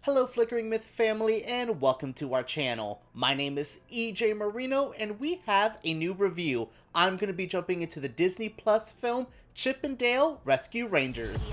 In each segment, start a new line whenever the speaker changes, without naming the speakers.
Hello Flickering Myth family and welcome to our channel. My name is EJ Marino and we have a new review. I'm going to be jumping into the Disney Plus film Chip 'n Dale Rescue Rangers.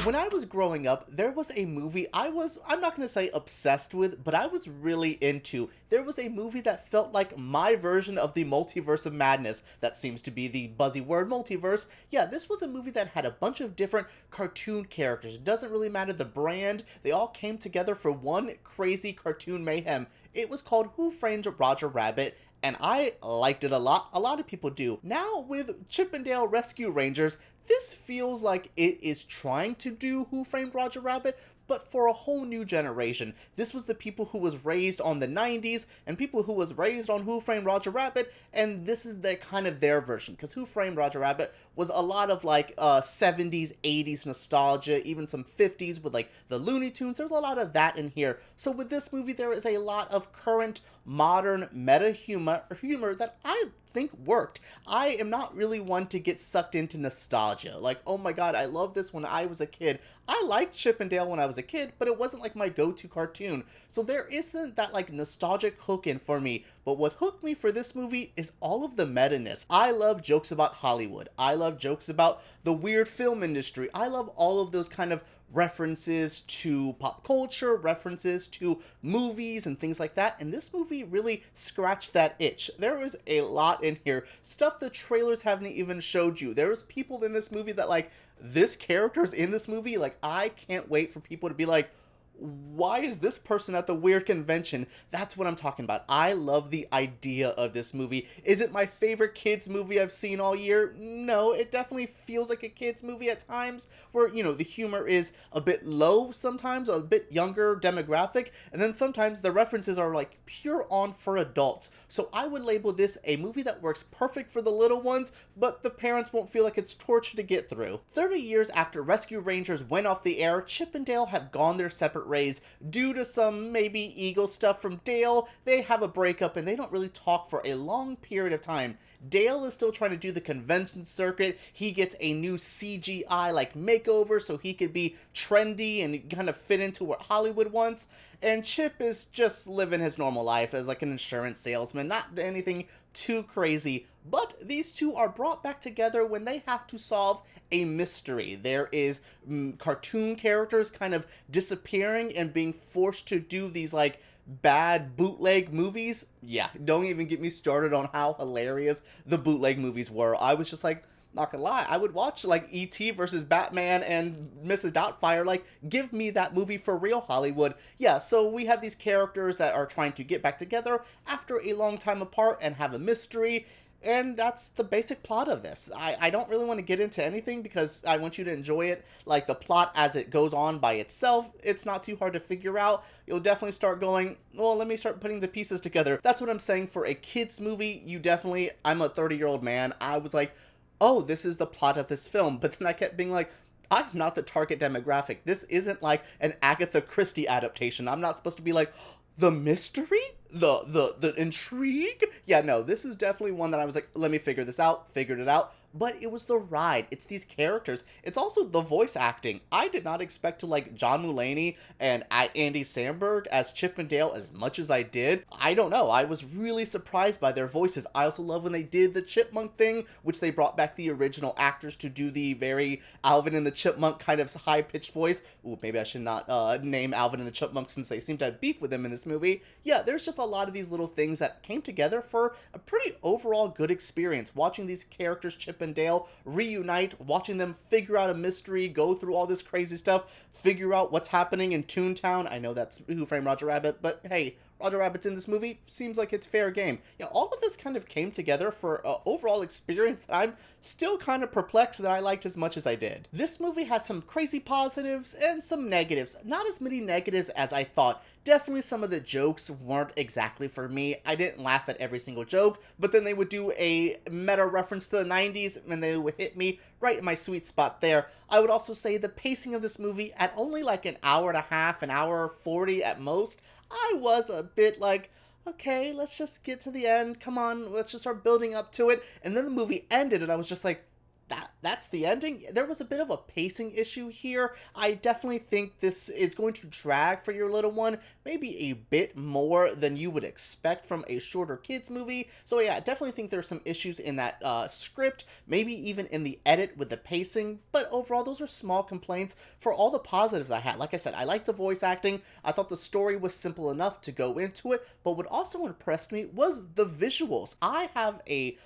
When I was growing up, there was a movie I'm not going to say obsessed with, but I was really into. There was a movie that felt like my version of the multiverse of madness. That seems to be the buzzy word, multiverse. Yeah, this was a movie that had a bunch of different cartoon characters. It doesn't really matter the brand. They all came together for one crazy cartoon mayhem. It was called Who Framed Roger Rabbit, and I liked it a lot. A lot of people do. Now, with Chip 'n Dale Rescue Rangers, this feels like it is trying to do Who Framed Roger Rabbit, but for a whole new generation. This was the people who was raised on the 90s and people who was raised on Who Framed Roger Rabbit, and this is their version, because Who Framed Roger Rabbit was a lot of like 70s, 80s nostalgia, even some 50s with like the Looney Tunes. There's a lot of that in here. So with this movie, there is a lot of current modern meta humor that I think worked. I am not really one to get sucked into nostalgia. Like, oh my god, I love this when I was a kid. I liked Chip 'n Dale when I was a kid, but it wasn't like my go-to cartoon. So there isn't that like nostalgic hook in for me. But what hooked me for this movie is all of the meta-ness. I love jokes about Hollywood. I love jokes about the weird film industry. I love all of those kind of references to pop culture, references to movies and things like that, and this movie really scratched that itch. There was a lot in here, stuff the trailers haven't even showed you. There's people in this movie that like, this character's in this movie, like I can't wait for people to be like, why is this person at the weird convention? That's what I'm talking about. I love the idea of this movie. Is it my favorite kids movie I've seen all year? No, it definitely feels like a kids movie at times where, you know, the humor is a bit low sometimes, a bit younger demographic, and then sometimes the references are like pure on for adults. So I would label this a movie that works perfect for the little ones, but the parents won't feel like it's torture to get through. 30 years after Rescue Rangers went off the air, Chip and Dale have gone their separate ways due to some maybe ego stuff from Dale. They have a breakup and they don't really talk for a long period of time. Dale is still trying to do the convention circuit. He gets a new CGI like makeover so he could be trendy and kind of fit into what Hollywood wants. And Chip is just living his normal life as like an insurance salesman, not anything too crazy. But these two are brought back together when they have to solve a mystery. There is cartoon characters kind of disappearing and being forced to do these like bad bootleg movies. Yeah, don't even get me started on how hilarious the bootleg movies were. I was just like, not gonna lie, I would watch like E.T. versus Batman and Mrs. Doubtfire. Like, give me that movie for real, Hollywood. Yeah, so we have these characters that are trying to get back together after a long time apart and have a mystery. And that's the basic plot of this. I don't really want to get into anything because I want you to enjoy it. Like the plot as it goes on by itself, it's not too hard to figure out. You'll definitely start going, well, let me start putting the pieces together. That's what I'm saying for a kid's movie. I'm a 30-year-old man. I was like, oh, this is the plot of this film. But then I kept being like, I'm not the target demographic. This isn't like an Agatha Christie adaptation. I'm not supposed to be like, the mystery? The intrigue? Yeah, no, this is definitely one that I was like, let me figure this out, figured it out. But it was the ride. It's these characters. It's also the voice acting. I did not expect to like John Mulaney and Andy Sandberg as Chip and Dale as much as I did. I don't know. I was really surprised by their voices. I also love when they did the chipmunk thing, which they brought back the original actors to do the very Alvin and the Chipmunk kind of high-pitched voice. Ooh, maybe I should not name Alvin and the Chipmunk since they seem to have beef with him in this movie. Yeah, there's just a lot of these little things that came together for a pretty overall good experience. Watching these characters, Chip and Dale, reunite, watching them figure out a mystery, go through all this crazy stuff, figure out what's happening in Toontown. I know that's Who Framed Roger Rabbit, but hey, Roger Rabbit's in this movie, seems like it's fair game. Yeah, all of this kind of came together for an overall experience that I'm still kind of perplexed that I liked as much as I did. This movie has some crazy positives and some negatives. Not as many negatives as I thought. Definitely some of the jokes weren't exactly for me. I didn't laugh at every single joke, but then they would do a meta reference to the 90s and they would hit me right in my sweet spot there. I would also say the pacing of this movie at only like an hour and a half, an hour 40 at most, I was a bit like, okay, let's just get to the end. Come on, let's just start building up to it. And then the movie ended and I was just like, That's the ending. There was a bit of a pacing issue here. I definitely think this is going to drag for your little one, maybe a bit more than you would expect from a shorter kids movie. So yeah, I definitely think there's some issues in that script, maybe even in the edit with the pacing, but overall those are small complaints for all the positives I had. Like I said, I like the voice acting. I thought the story was simple enough to go into it, but what also impressed me was the visuals. I have a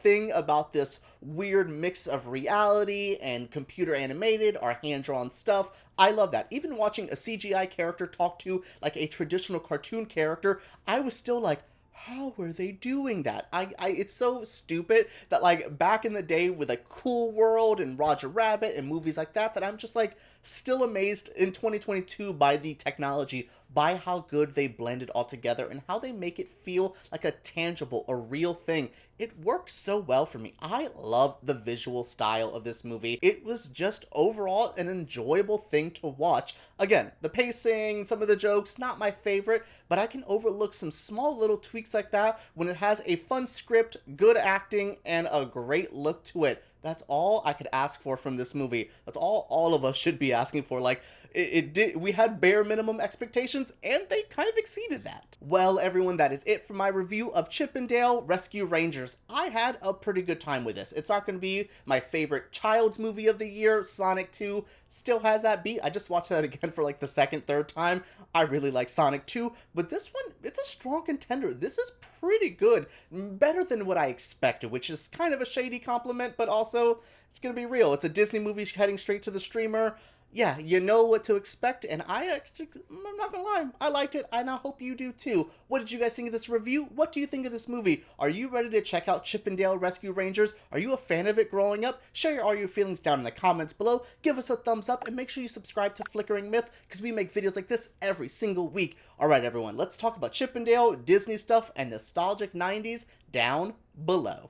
thing about this weird mix of reality and computer animated or hand-drawn stuff. I love that. Even watching a CGI character talk to like a traditional cartoon character, I was still like, how are they doing that? It's so stupid that like back in the day with like Cool World and Roger Rabbit and movies like that, that I'm just like still amazed in 2022 by the technology, by how good they blend it all together and how they make it feel like a tangible, a real thing. It worked so well for me. I love the visual style of this movie. It was just overall an enjoyable thing to watch. Again, the pacing, some of the jokes, not my favorite, but I can overlook some small little tweaks like that when it has a fun script, good acting, and a great look to it. That's all I could ask for from this movie. That's all of us should be asking for. Like, we had bare minimum expectations, and they kind of exceeded that. Well, everyone, that is it for my review of Chip 'n Dale Rescue Rangers. I had a pretty good time with this. It's not going to be my favorite child's movie of the year. Sonic 2 still has that beat. I just watched that again for like the second, third time. I really like Sonic 2, but this one, it's a strong contender. This is pretty good. Better than what I expected, which is kind of a shady compliment, but also, it's going to be real. It's a Disney movie heading straight to the streamer. Yeah, you know what to expect, and I'm not gonna lie, I liked it, and I hope you do too. What did you guys think of this review? What do you think of this movie? Are you ready to check out Chip 'n Dale Rescue Rangers? Are you a fan of it growing up? Share all your feelings down in the comments below, give us a thumbs up, and make sure you subscribe to Flickering Myth, because we make videos like this every single week. Alright everyone, let's talk about Chip 'n Dale, Disney stuff, and nostalgic 90s down below.